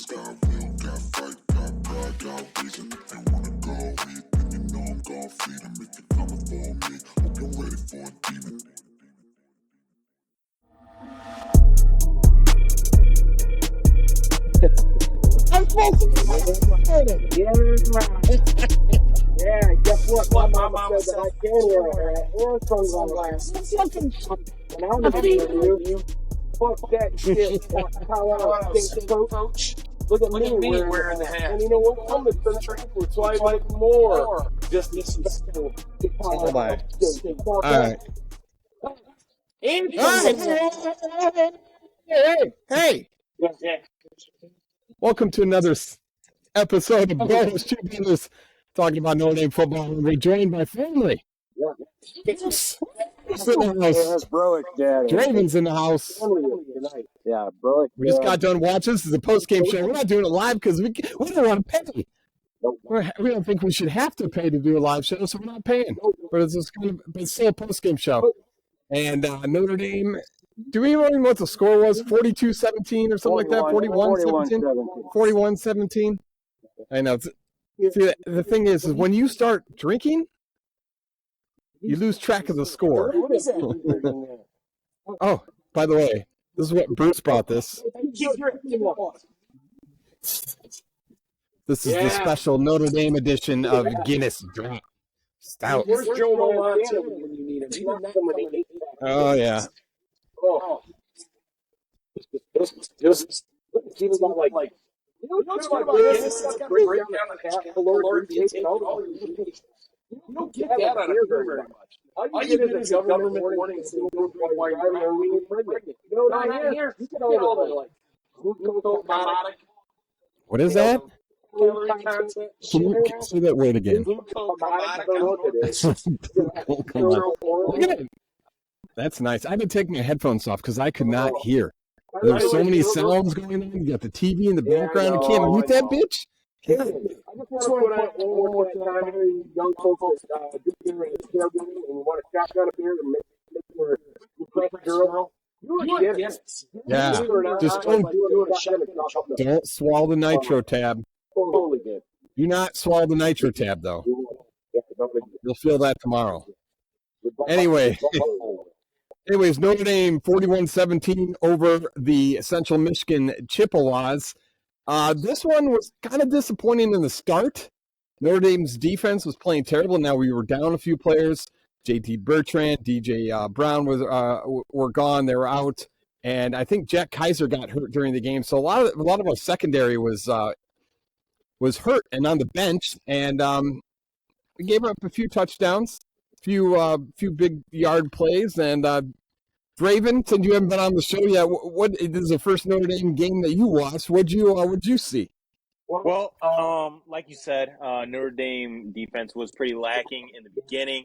got will, got fight, got pride, got reason. If you wanna go eat, then you know I'm gon' feed 'em. If you're coming for me, hope you're ready for a demon. I'm supposed to be Yeah, guess what? My mama said that I can wear sunglasses. And I'm gonna be with you. Fuck that shit, Colorado State coach. Look at me wearing the hat. And you know what? I'm gonna turn it for twice more. Just respectful to Colorado State. all right. Hey. Yeah. Welcome to another episode of Brothers Two Brothers talking about Notre Dame football. And we're joined by family. That's Broick Dad. Draven's in the house. Yeah, Broick. We just got done watching. This is a post-game show. We're not doing it live because we don't want to pay. We don't think we should have to pay to do a live show, so we're not paying. But it's just it's still a post-game show. And Notre Dame, do we even know what the score was? 42-17 or something like that? 41-17? 41-17? I know. See, the thing is when you start drinking, you lose track of the score. Oh, by the way, this is what Bruce brought this. This is the special Notre Dame edition of Guinness Drop Stout. Where's Joe Montana when you need him? Oh, yeah. Just he was like, you know what's good about Guinness? It's got break down the cap, caloric intake, and all that. You don't get that out of beer very much. All you get is a government warning saying while you're driving or being pregnant. You know, not here. You get all the like glucose. What is that? Calorie content. Can you say that word again? Look at it. That's nice. I've been taking my headphones off because I could not hear. There's so many sounds going on. You got the TV in the background. You can't mute that bitch. I just want to put out one more time here, you young folks, do beer and tailgating, and you want a shotgun of beer and make your press girl. Yes. Yeah. Just don't swallow the nitro tab. Totally good. Do not swallow the nitro tab, though. You'll feel that tomorrow. Anyways, Notre Dame 41-17 over the Central Michigan Chippewas. This one was kind of disappointing in the start. Notre Dame's defense was playing terrible. Now we were down a few players. JT Bertrand, DJ Brown were gone. They were out, and I think Jack Kaiser got hurt during the game. So a lot of our secondary was hurt and on the bench, and we gave up a few touchdowns, few big yard plays, and Draven, since you haven't been on the show yet, what this is the first Notre Dame game that you watched? What'd you see? Well, like you said, Notre Dame defense was pretty lacking in the beginning.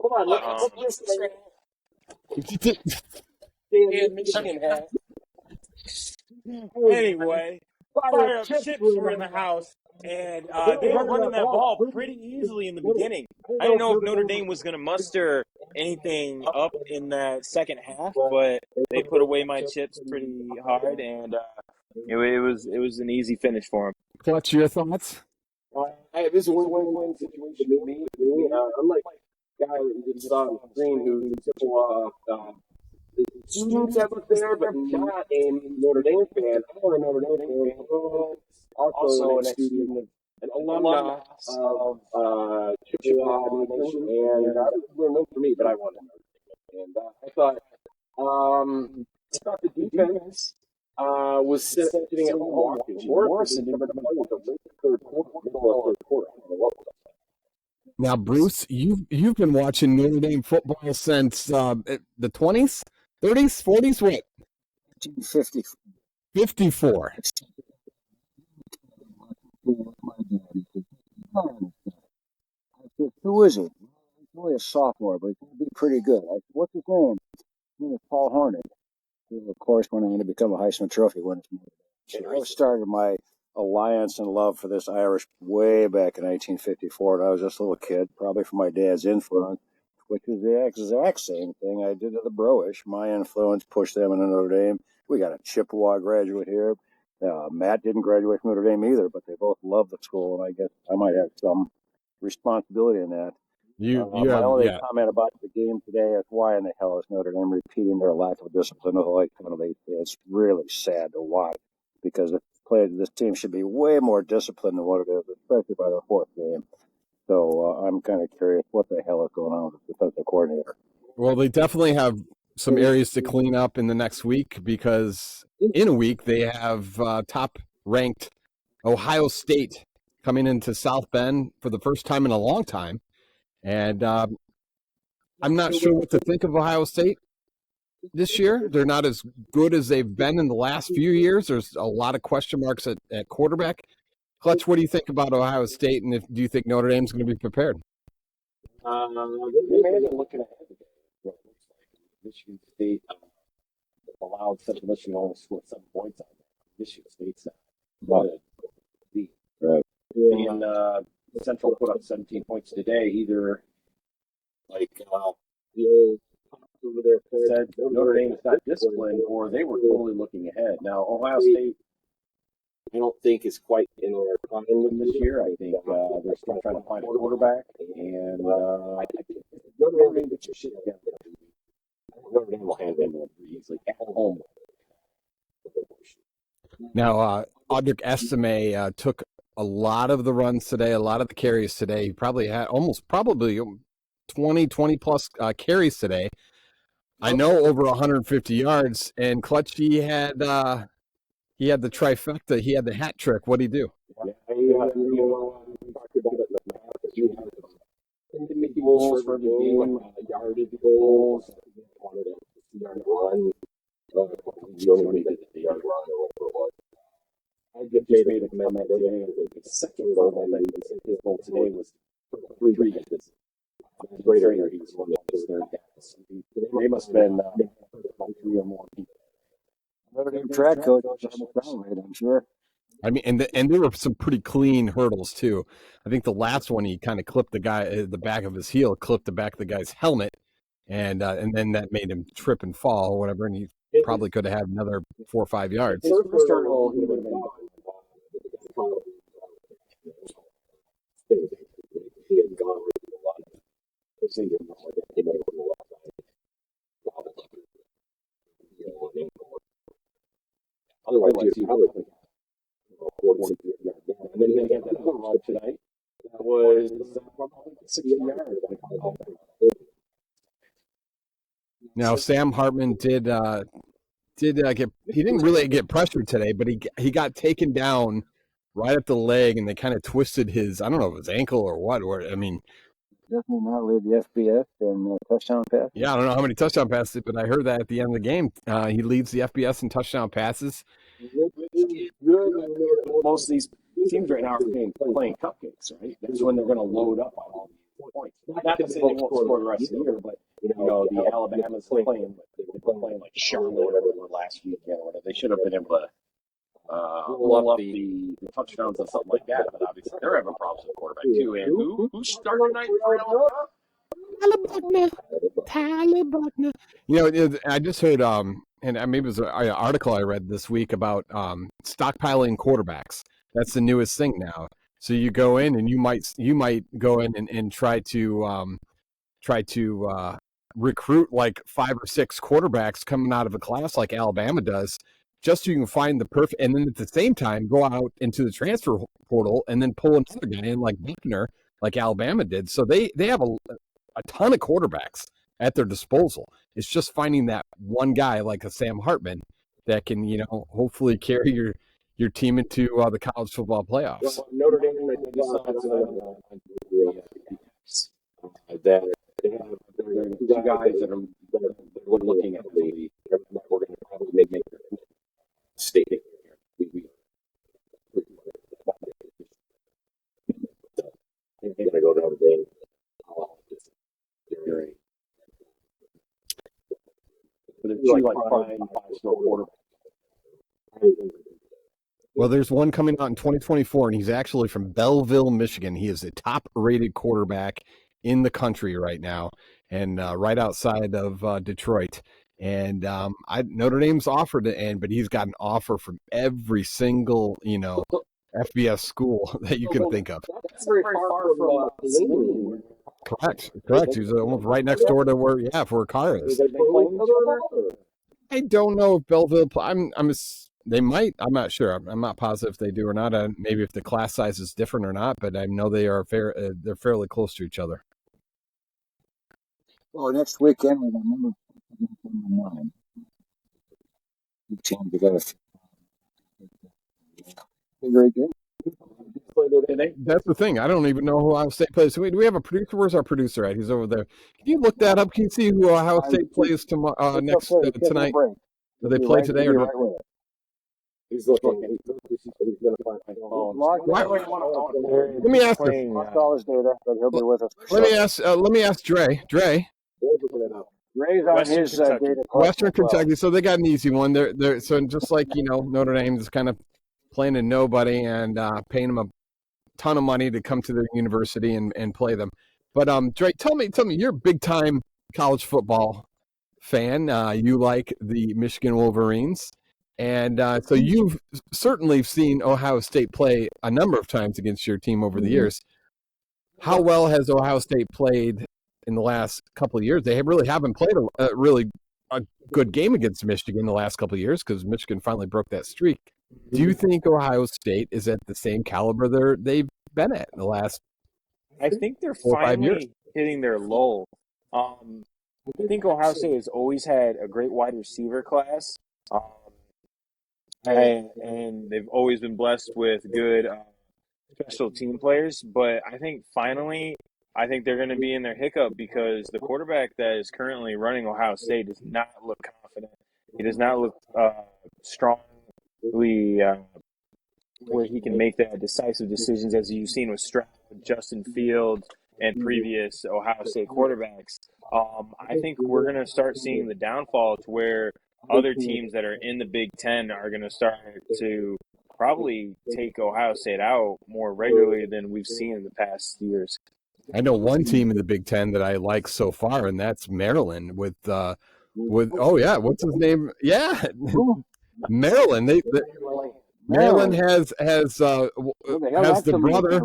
Anyway, Fire Up Chips were in the house, and they were running that ball pretty easily in the beginning. I didn't know if Notre Dame was going to muster anything up in that second half, but they put away my chips pretty hard, and it was an easy finish for them. Clutch, your thoughts? This is a win-win situation for me. Unlike the guy that just saw on the screen who the students that was there, but not a Notre Dame fan. I'm a Notre Dame fan. Also an ex-student, an alumni of Chippewa Nation, and it was a win for me, but I won it. And I thought the defense was sitting at home watching Morrison never play with the third quarter. Now, Bruce, you've been watching Notre Dame football since the 20s, 30s, 40s, what? 54. Who is it? He's only a sophomore, but he's going to be pretty good. What's his name? His name is Paul Horned. He, of course, went on to become a Heisman Trophy winner. I started my alliance and love for this Irish way back in 1954, and I was just a little kid, probably from my dad's influence, which is the exact same thing I did to the Broish. My influence pushed them into Notre Dame. We got a Chippewa graduate here. Matt didn't graduate from Notre Dame either, but they both love the school, and I guess I might have some responsibility in that. My only comment about the game today is why in the hell is Notre Dame repeating their lack of discipline with like penalties? It's really sad to watch because this team should be way more disciplined than what it is, especially by the fourth game. So I'm kind of curious what the hell is going on with the defensive coordinator. Well, they definitely have some areas to clean up in the next week because in a week they have top-ranked Ohio State coming into South Bend for the first time in a long time. And I'm not sure what to think of Ohio State this year. They're not as good as they've been in the last few years. There's a lot of question marks at quarterback. Clutch, what do you think about Ohio State, and do you think Notre Dame's going to be prepared? They may have been looking ahead today. What it looks like Michigan State allowed Central Michigan only scored 7 points on there. Michigan State's lead. Right. And Central put up 17 points today. Either like the old over there said Notre Dame is not disciplined, or they were totally looking ahead. Now Ohio State, I don't think is quite in their prime this year. I think they're still trying to find a quarterback, and I think Notre Dame gets your shit together. Notre Dame will handle them pretty easily at home. Now, Audric Estime took a lot of the runs today, a lot of the carries today. He probably had probably 20 plus carries today. I know over 150 yards, and Clutch, he had the trifecta. He had the hat trick. What'd he do? Yeah, talked about it in the past. You have 50 goals for the game, yardage goals. Wanted a yard run. You only needed the yard run or whatever it was. I just made a comment today. The second goal that he said his goal today was 3 games. Later, he was one of his third guys. They must have been 3 or more people. Notre Dame track coach, I'm sure. I mean, and there were some pretty clean hurdles too. I think the last one he kind of clipped the back of his heel, clipped the back of the guy's helmet, and then that made him trip and fall or whatever, and he probably could have had another 4 or 5 yards. His first hurdle, he would have been he had gone with a lot of otherwise, he probably could have 40 yards down. And then he had that other run tonight. That was 60 yards. Now, Sam Hartman did get, he didn't really get pressured today, but he got taken down right at the leg, and they kind of twisted his, I don't know if it was ankle or what, I mean. Definitely not lead the FBS in touchdown passes. Yeah, I don't know how many touchdown passes, but I heard that at the end of the game. He leads the FBS in touchdown passes. Most of these teams right now are playing cupcakes, right? That's when they're going to load up on all these points. Not to say they won't score the rest of the year, but the Alabama's playing like Charlotte or whatever last weekend or whatever. They should have been able to blow up the touchdowns and something like that. But obviously they're having problems with quarterback too. And who's starting tonight for Alabama? Tyler Buckner. I just heard, and maybe it was an article I read this week about stockpiling quarterbacks. That's the newest thing now. So you go in and you might go in and try to recruit like 5 or 6 quarterbacks coming out of a class like Alabama does, just so you can find the perfect, and then at the same time go out into the transfer portal and then pull another guy in like Buckner, like Alabama did. So they have a ton of quarterbacks at their disposal. It's just finding that one guy like a Sam Hartman that can, hopefully carry your team into the college football playoffs. Well, Notre Dame, that they have 2 guys that are looking at we're going to probably make state here. We're going to go to Notre Dame. But it's like prime 5-star quarterback. Well, there's one coming out in 2024, and he's actually from Belleville, Michigan. He is a top-rated quarterback in the country right now, and right outside of Detroit. And Notre Dame's offered it, but he's got an offer from every single, FBS school that you can think of. That's very far from Saline. Correct. He's almost right next door to where Carr is. I don't know if Belleville. They might. I'm not sure. I'm not positive if they do or not. Maybe if the class size is different or not. But I know they are they're fairly close to each other. Well, next weekend we got number 9. Team together. Very good. That's the thing. I don't even know who Ohio State plays. Do we have a producer? Where's our producer at? He's over there. Can you look that up? Can you see who Ohio State plays tomorrow tonight? Do they play today or not? He's looking. He's going to find Let me ask him. His data, but he'll be with us. Let me ask Dre. Dre's on his data. Western Kentucky. So they got an easy one. They're so just like Notre Dame is kind of playing a nobody and paying them a ton of money to come to their university and play them. But Dre, tell me, you're a big time college football fan. You like the Michigan Wolverines. And so you've certainly seen Ohio State play a number of times against your team over the years. How well has Ohio State played in the last couple of years? They really haven't played a good game against Michigan the last couple of years because Michigan finally broke that streak. Do you think Ohio State is at the same caliber they've been at in the last? I think they're finally hitting their lull. I think Ohio State has always had a great wide receiver class. And they've always been blessed with good special team players. But I think finally, they're going to be in their hiccup because the quarterback that is currently running Ohio State does not look confident. He does not look strongly where he can make the decisive decisions as you've seen with Stroud, Justin Fields, and previous Ohio State quarterbacks. I think we're going to start seeing the downfall to where other teams that are in the Big Ten are going to start to probably take Ohio State out more regularly than we've seen in the past years. I know one team in the Big Ten that I like so far, and that's Maryland with what's his name? Yeah, Maryland. Maryland has the brother.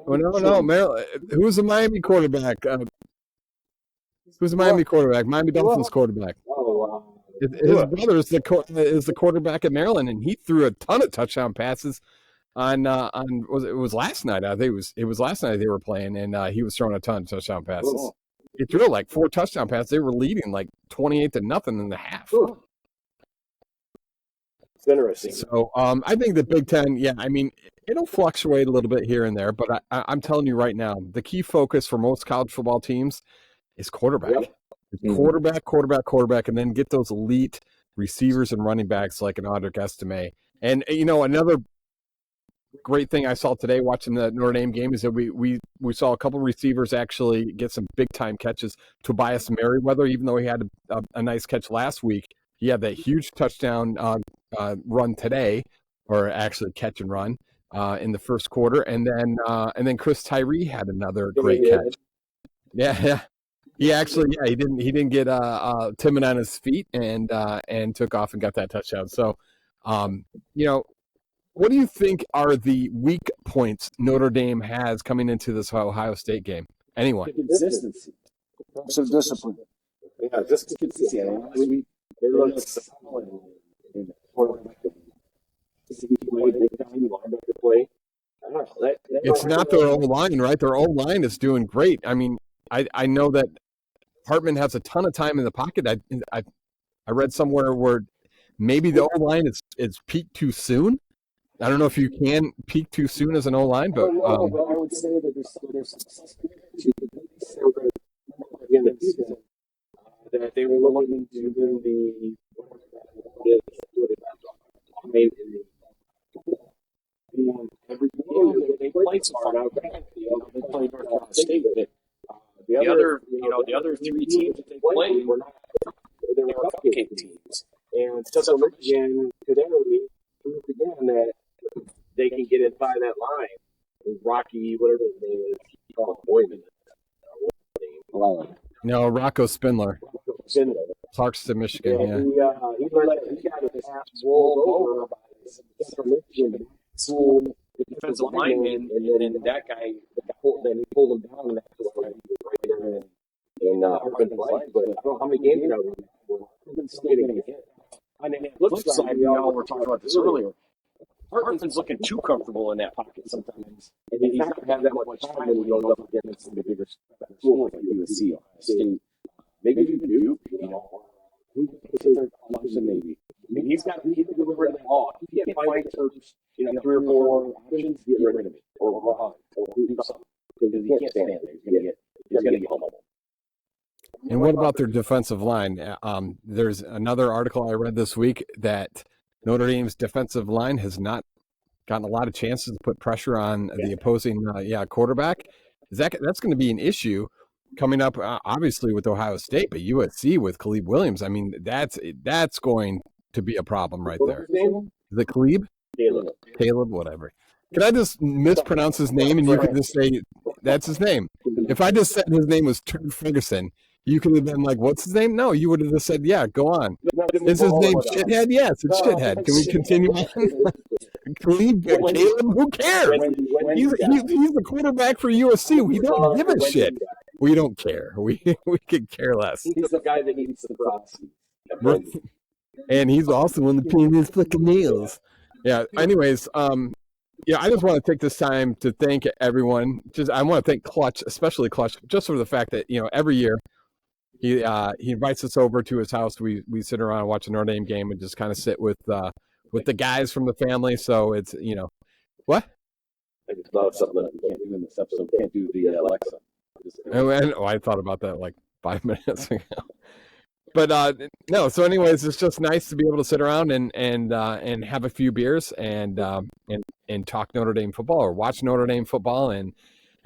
No, Maryland. Who's the Miami quarterback? Who's the Miami quarterback? Miami Dolphins quarterback. His brother is the quarterback at Maryland, and he threw a ton of touchdown passes on it was last night. I think it was last night they were playing, and he was throwing a ton of touchdown passes. He threw like 4 touchdown passes. They were leading like 28-0 in the half. It's interesting. So I think the Big Ten, it'll fluctuate a little bit here and there, but I'm telling you right now, the key focus for most college football teams is quarterback. Yep. Quarterback, and then get those elite receivers and running backs like an Audric Estime. And another great thing I saw today watching the Notre Dame game is that we saw a couple receivers actually get some big time catches. Tobias Merriweather, even though he had a nice catch last week, he had that huge touchdown run today, or actually catch and run in the first quarter, and then Chris Tyree had another great catch. Yeah. He actually, he didn't get timid on his feet and took off and got that touchdown. So, what do you think are the weak points Notre Dame has coming into this Ohio State game? Anyone? Consistency. Some discipline. Yeah, just consistency. They look solid in the quarterback. Play. It's not their own line, right? Their own line is doing great. I mean, I know that Hartman has a ton of time in the pocket. I read somewhere where maybe the O-line is peaked too soon. I don't know if you can peak too soon as an O-line, but I would say that there's success that they were looking to do they played so far now. They played North Carolina State with it. The other 3 teams that they played were cupcake teams. And so Michigan today proved again that they can get inside that line. Rocky, whatever his name is, he called Boyman. No, Rocco Spindler. Clarkston, Michigan. Yeah. He got his ass rolled over by Central Michigan school defensive lineman, and then that guy then he pulled him down, and that's why he was right there in Hartman's life. But I don't know how many games now we're still getting hit. On the flip side, we all were talking about this earlier. Hartman's looking too comfortable in that pocket sometimes, and he's not going to have that much time when he goes up against some of the bigger schools like USC, Ohio State, maybe even Duke, who's considered Clemson maybe. I mean, he's got to get rid of the ball. He can't find the first, 3 or 4 options, get rid of it, or do something, because he can't stand there. He's going to get humbled. And what about their defensive line? There's another article I read this week that Notre Dame's defensive line has not gotten a lot of chances to put pressure on the opposing quarterback. That's going to be an issue coming up, obviously, with Ohio State, but USC with Caleb Williams. I mean, that's going to be a problem right there. Is it Caleb? Caleb, whatever. Can I just mispronounce his name and you can just say that's his name? If I just said his name was Turd Ferguson, you could have been like, what's his name? No, you would have just said, yeah, go on. Is his name Shithead? Yes, it's Shithead. Can we continue on? Caleb, who cares? He's the quarterback for USC. We don't give a shit. We don't care. We could care less. He's the guy that needs the props. And he's also in the penis flicking nails. Yeah, anyways, I just want to take this time to thank everyone. I want to thank Clutch, especially Clutch, just for the fact that, every year he invites us over to his house. We sit around and watch a Notre Dame game and just kind of sit with the guys from the family. So it's, what? I just thought of something that we can't do in this episode. We can't do the Alexa. I thought about that like 5 minutes ago. But no, so anyways, it's just nice to be able to sit around and have a few beers and talk Notre Dame football or watch Notre Dame football and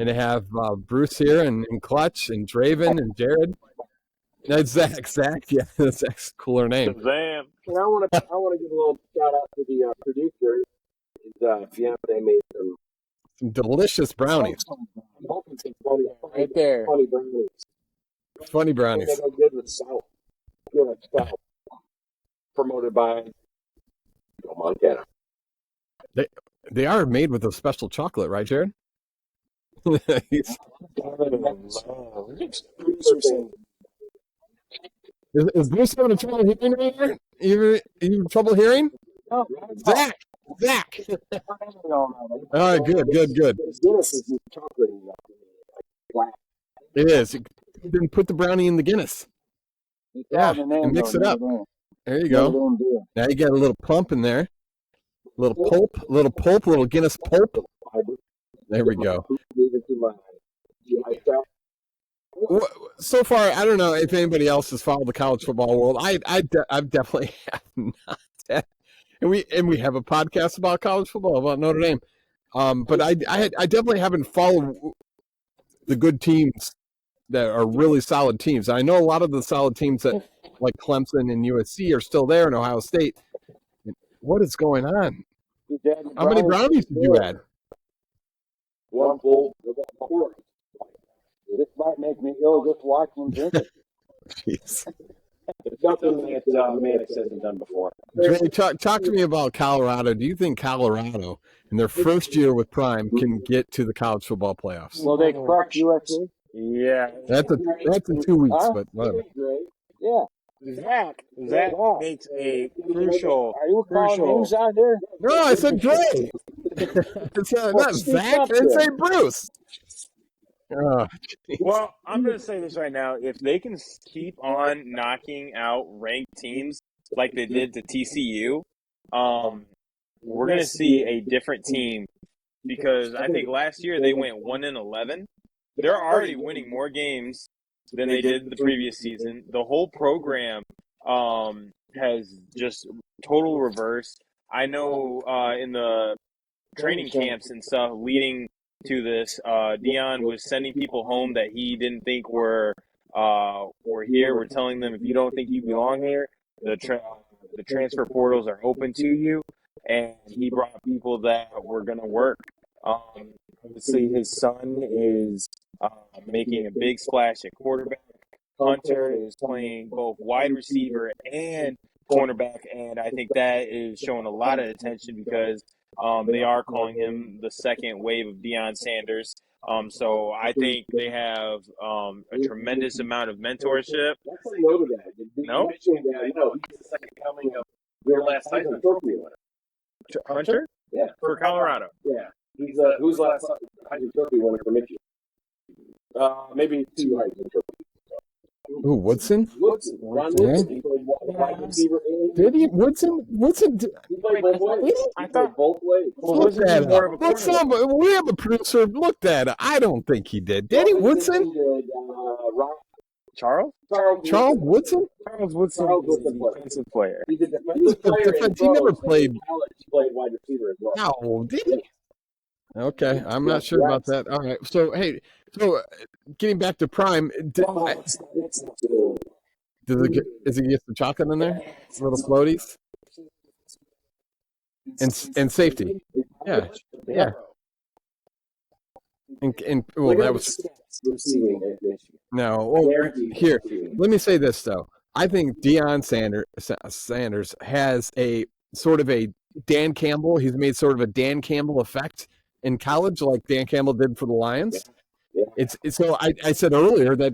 to have Bruce here and Clutch and Draven and Jared. That's Zach. Yeah, that's Zach's cooler name. Shazam. And I want to give a little shout out to the producer. His fiance made some delicious brownies. Right there. Funny brownies. Funny brownies. They go good with salt. Good with salt. Promoted by Montana. They are made with a special chocolate, right, Jared? Is Bruce having trouble hearing right here? You having trouble hearing? No, Zach! All right, good. Guinness is chocolate. It is. You didn't put the brownie in the Guinness. Yeah, and mix it up. There you go. Now you got a little plump in there. Little pulp, little Guinness pulp. There we go. So far, I don't know if anybody else has followed the college football world. I definitely have not. And we have a podcast about college football, about Notre Dame. But I definitely haven't followed the good teams that are really solid teams. I know a lot of the solid teams that like Clemson and USC are still there in Ohio State. What is going on? How many brownies did you add? One full. This might make me ill just watching drinking. Jeez. It's nothing that Mannix hasn't done before. Jay, talk to me about Colorado. Do you think Colorado, in their first year with Prime, can get to the college football playoffs? Will they crush USC? Yeah. That's in 2 weeks, but whatever. Yeah. Zach makes a crucial. Are you calling names out here? No, I said Dre. It's not Zach. I didn't say Bruce. Oh, well, I'm going to say this right now. If they can keep on knocking out ranked teams like they did to TCU, we're going to see a different team because I think last year they went 1-11. They're already winning more games than they did the previous season. The whole program has just total reverse. I know in the training camps and stuff leading to this, Dion was sending people home that he didn't think were here. We're telling them if you don't think you belong here, the transfer portals are open to you. And he brought people that were going to work. Obviously, his son is making a big splash at quarterback. Hunter is playing both wide receiver and cornerback, and I think that is showing a lot of attention because they are calling him the second wave of Deion Sanders. So I think they have a tremendous amount of mentorship. That's a no to that. No? He's the second coming of their last Heisman Trophy winner. Hunter? Yeah. For Colorado. Yeah. He's who's last Heisman Trophy winner for Michigan? Maybe 2 Heisman trophies. Ooh, Woodson? Ron Woodson. He played wide receiver. Did he? Woodson? He played both ways. I thought both ways. Look that up. We have a producer. Look that up. I don't think he did. Did he? Woodson? Charles? Charles Woodson? Charles Woodson is a defensive player. He's a defensive player. He never played. He played wide receiver as well. No, did he? Okay, I'm not sure about that. All right. So, hey, getting back to Prime, is it get some chocolate in there? Little floaties? And safety. Yeah. And well, that was no. Well, here, let me say this though. I think Deion Sanders has a sort of a Dan Campbell. He's made sort of a Dan Campbell effect in college, like Dan Campbell did for the Lions. It's so I said earlier that.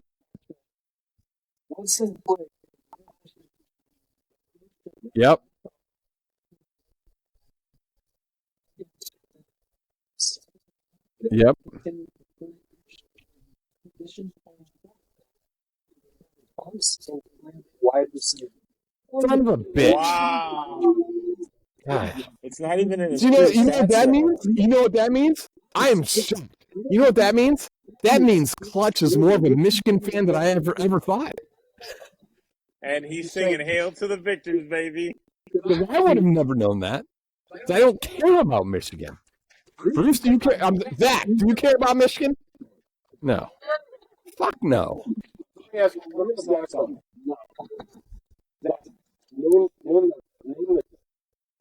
Yep. Yep. Wide receiver. Son of a bitch. Wow. God. It's not even in his You know what that means? You know what that means? I am shocked. You know what that means? That means Clutch is more of a Michigan fan than I ever thought. And he's singing "Hail to the Victors," baby. I would have never known that. I don't care about Michigan. Bruce, do you care? Zach, do you care about Michigan? No. Fuck no. Let me ask something. Name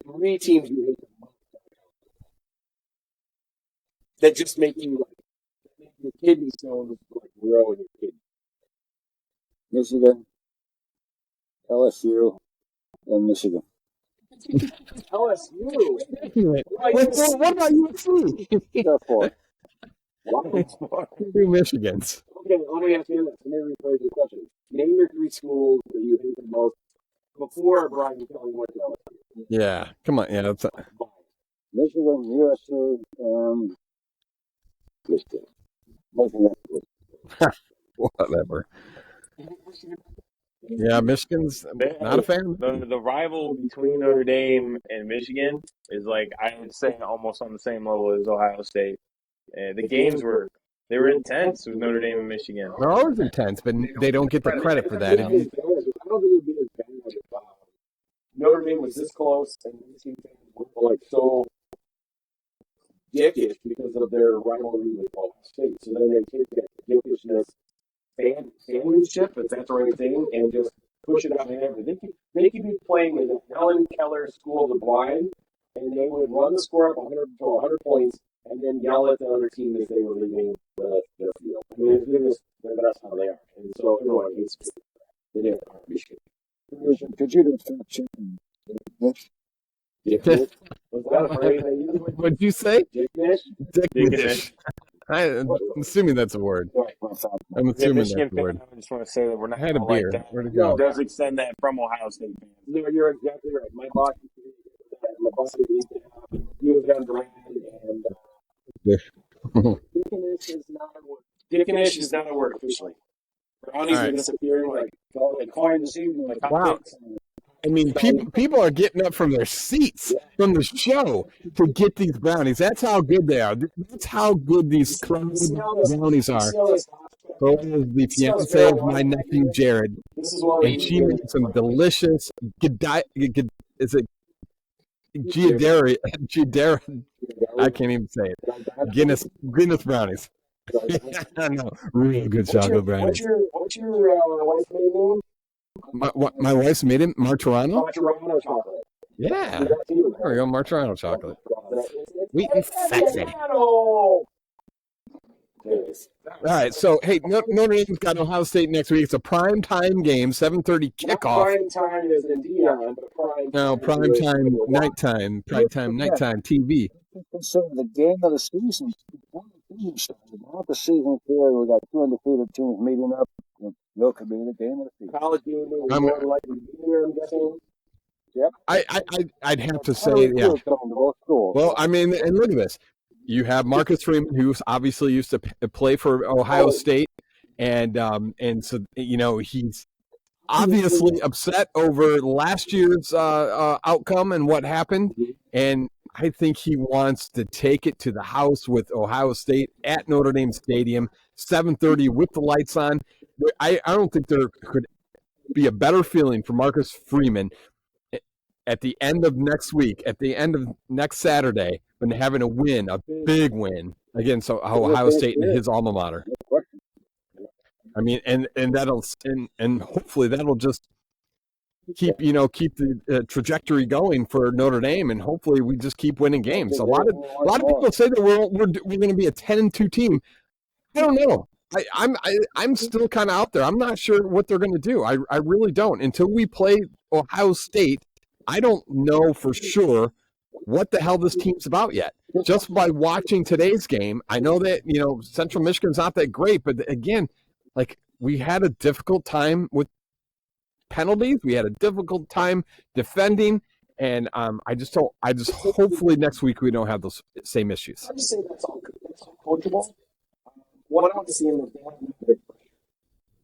the 3 teams you hate the most that just make you like your kidney stones like grow in your kidney. Michigan, LSU, and Michigan. LSU. What about USC? Therefore, Two Michigans. Okay, let me ask you this. Let me rephrase your question. Name your 3 schools that you hate the most before Brian Kelly went to LSU. Yeah, come on. Yeah, that's Michigan, USC, and Michigan. Whatever. Yeah, Michigan's not a fan. The rival between Notre Dame and Michigan is like I would say almost on the same level as Ohio State. The games were intense with Notre Dame and Michigan. They're always intense, but they don't get the credit for that. I don't think it would be as bad if Notre Dame was this close and Michigan fans were like so dickish because of their rivalry with Ohio State. So then they take that dickishness fanship, if that's the right thing, and just push it out there. They could be playing in the Helen Keller School of the Blind, and they would run the score up 100 to 100 points, and then yell at the other team as they were leaving the field. I mean, that's how they are. And so everyone hates it. They didn't appreciate it. Could you just stop checking? Was that a phrase they used? What'd you say? Dicknish? Dicknish. I'm assuming that's a word. I'm assuming Michigan that's a word. I just want to say that we're not I had a gonna beer. like that. Where'd it go? It does extend that from Ohio State fans. No, you're exactly right. My boss used to have you have done brand and Dicknish is not a word. Dicknish is not a word officially. Brownies are disappearing like coin the season like Wow. I mean, people are getting up from their seats from the show to get these brownies. That's how good they are. That's how good these brownies are. So is the fiance of my nephew Jared, and she made some delicious. Is it Giaderi? I can't even say it. Guinness brownies. I know, real good chocolate brownies. What's your wife's name? My wife's made it Martorano? Martorano chocolate. Yeah. There we go, Martorano chocolate. Sweet and sexy. right. So, hey, Notre Dame's got Ohio State next week. It's a prime time game, 7:30 Not kickoff. prime time as in Dion, but prime No, time. prime time, nighttime, nighttime TV. Consider the game of the season before the season started. Now the season's here. We got two undefeated teams meeting up. It could be the game of the season. College game is more likely to be here, I'm guessing. Yep. I'd have to say, yeah. Coming to both schools. Well, I mean, and look at this. You have Marcus Freeman, who obviously used to play for Ohio State, and so he's obviously upset over last year's outcome and what happened, and I think he wants to take it to the house with Ohio State at Notre Dame Stadium, 7:30 with the lights on. I don't think there could be a better feeling for Marcus Freeman at the end of next week, at the end of next Saturday, when having a win, a big win against Ohio State and his alma mater. I mean, and that'll and hopefully that'll just keep the trajectory going for Notre Dame, and hopefully we just keep winning games. A lot of people say that we're going to be a 10-2 team. I don't know. I'm still kind of out there. I'm not sure what they're going to do. I really don't. Until we play Ohio State, I don't know for sure what the hell this team's about yet. Just by watching today's game, I know that Central Michigan's not that great, but again, like, we had a difficult time with penalties. We had a difficult time defending, and I just hopefully next week we don't have those same issues. I just say that's all coachable. What I want to see in the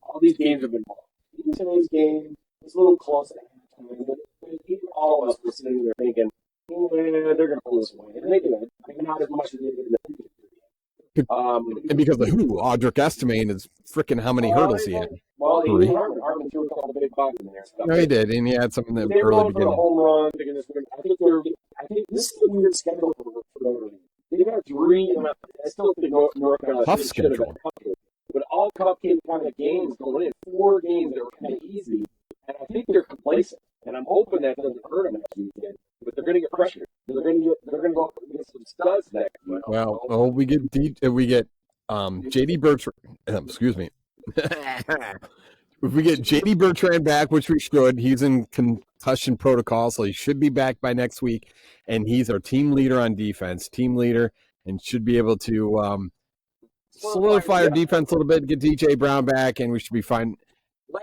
all these games have been won. Even today's game was a little close at halftime, but even all of us were sitting there thinking, they're going to pull this away. And they did. I mean, not as much as they did in the previous game. And because of who? Audric Estime is freaking how many hurdles he had? Well, Hartman threw a couple of big bugs in there. No, he did, and he had something that they were early going for the home run. I think this is a weird schedule for Notre Dame. They've got three. I still think North Carolina tough should have been schedule. cupcake. But all cupcake kind of games going in, 4 games that were kind of easy, and I think they're complacent. And I'm hoping that doesn't hurt them next weekend. But they're going to get pressure. They're going to go against some studs next week. Well, we get JD Bertrand. Excuse me. If we get JD Bertrand back, which we should, he's in concussion protocol, so he should be back by next week. And he's our team leader on defense, and should be able to solidify our defense a little bit, get DJ Brown back, and we should be fine.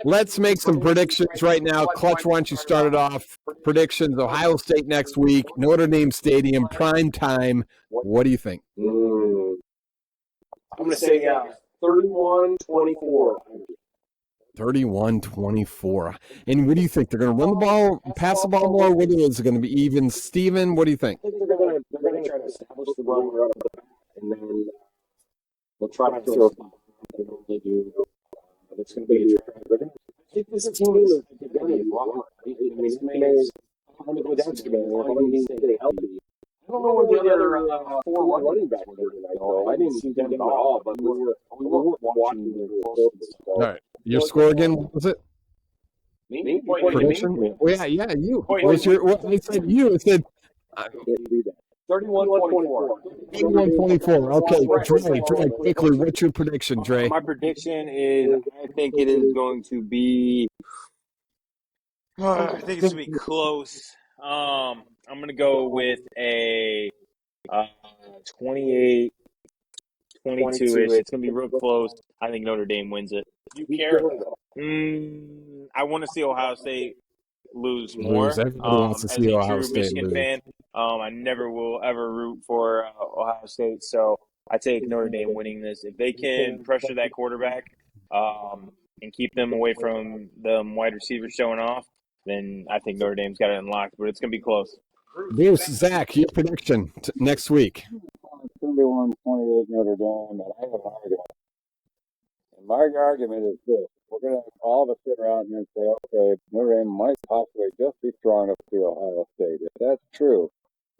Let's make some predictions right now. Clutch, why don't you start it off? Predictions, Ohio State next week, Notre Dame Stadium, prime time. What do you think? I'm going to say 31-24. 31-24. And what do you think? They're going to run the ball, pass the ball more? What is it going to be even? Steven, what do you think? I think they're going to try to establish the run right up the back, and then they'll try to throw they normally do. It's going to be a try. I think this team is going to be wrong. I mean, it may go down to stay healthy. I don't know where the other 4 running backs were tonight, though. I didn't see them at all, but we were watching them closely. All right. Your score again, what was it? Me? Prediction? Oh, yeah, you. I said you. It said 31-24. 31-24. Okay, Dre, quickly, what's your prediction, Dre? My prediction is I think it is going to be I think it's going to be close. I'm going to go with a 28-22-ish. It's going to be real close. I think Notre Dame wins it. Do you care? I want to see Ohio State lose more. Everybody wants to see Ohio State Michigan lose. fan, I never will ever root for Ohio State, so I take Notre Dame winning this. If they can pressure that quarterback and keep them away from the wide receivers showing off, then I think Notre Dame's got it unlocked, but it's going to be close. Bruce, Zach, your prediction next week. 31-28 Notre Dame, and I have an argument. And my argument is this. We're going to all of us sit around here and say, okay, Notre Dame might possibly just be strong enough to beat Ohio State. If that's true,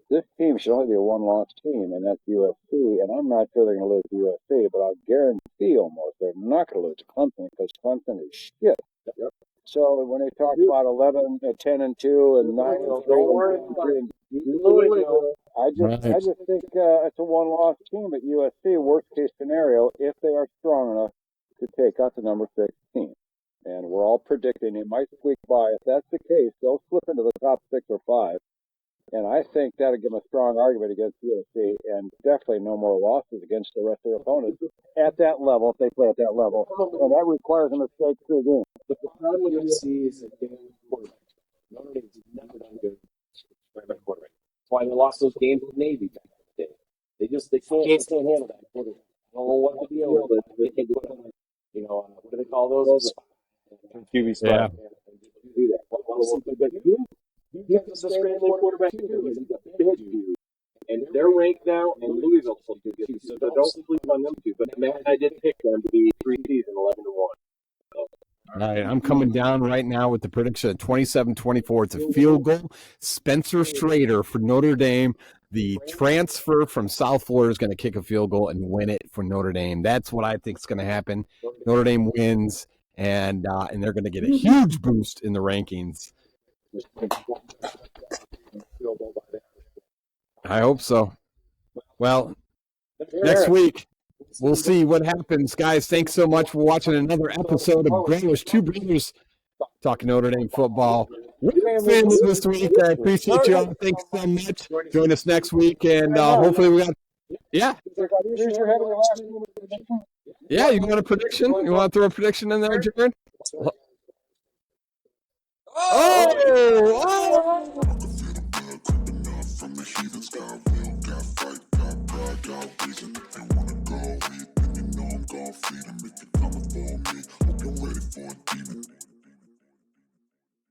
this team should only be a one-loss team, and that's USC. And I'm not sure they're going to lose to USC, but I'll guarantee almost they're not going to lose to Clemson because Clemson is shit. Yep. So when they talk about 10-2 and 9-3, I just think it's a one-loss team at USC. Worst case scenario, if they are strong enough to take out the number 16, and we're all predicting it might squeak by. If that's the case, they'll slip into the top 6 or 5, and I think that'll give them a strong argument against USC, and definitely no more losses against the rest of their opponents at that level if they play at that level, and that requires a mistake through game. But the problem with USC is that they don't quarterback. Notre Dame's never done good with quarterback. That's why they lost those games with Navy back in the day. They can't handle that quarterback. I don't know what the deal is. They can put on, what do they call those? QB spot. Do that. But you have the scrambling quarterback too, because he's a big dude. And they're ranked now, and Louisville's so good too. So don't sleep on them two. But Matt and I did pick them to be 3-season 11-1. All right, I'm coming down right now with the prediction at 27-24. It's a field goal. Spencer Strader for Notre Dame. The transfer from South Florida is going to kick a field goal and win it for Notre Dame. That's what I think is going to happen. Notre Dame wins, and they're going to get a huge boost in the rankings. I hope so. Well, next week, we'll see what happens. Guys, thanks so much for watching another episode of Brothers, Two Brothers, talking Notre Dame football. We're fans this week. I appreciate you all. Thanks so much. Join us next week, and hopefully we got – yeah. Yeah, you want a prediction? You want to throw a prediction in there, Jared? Oh!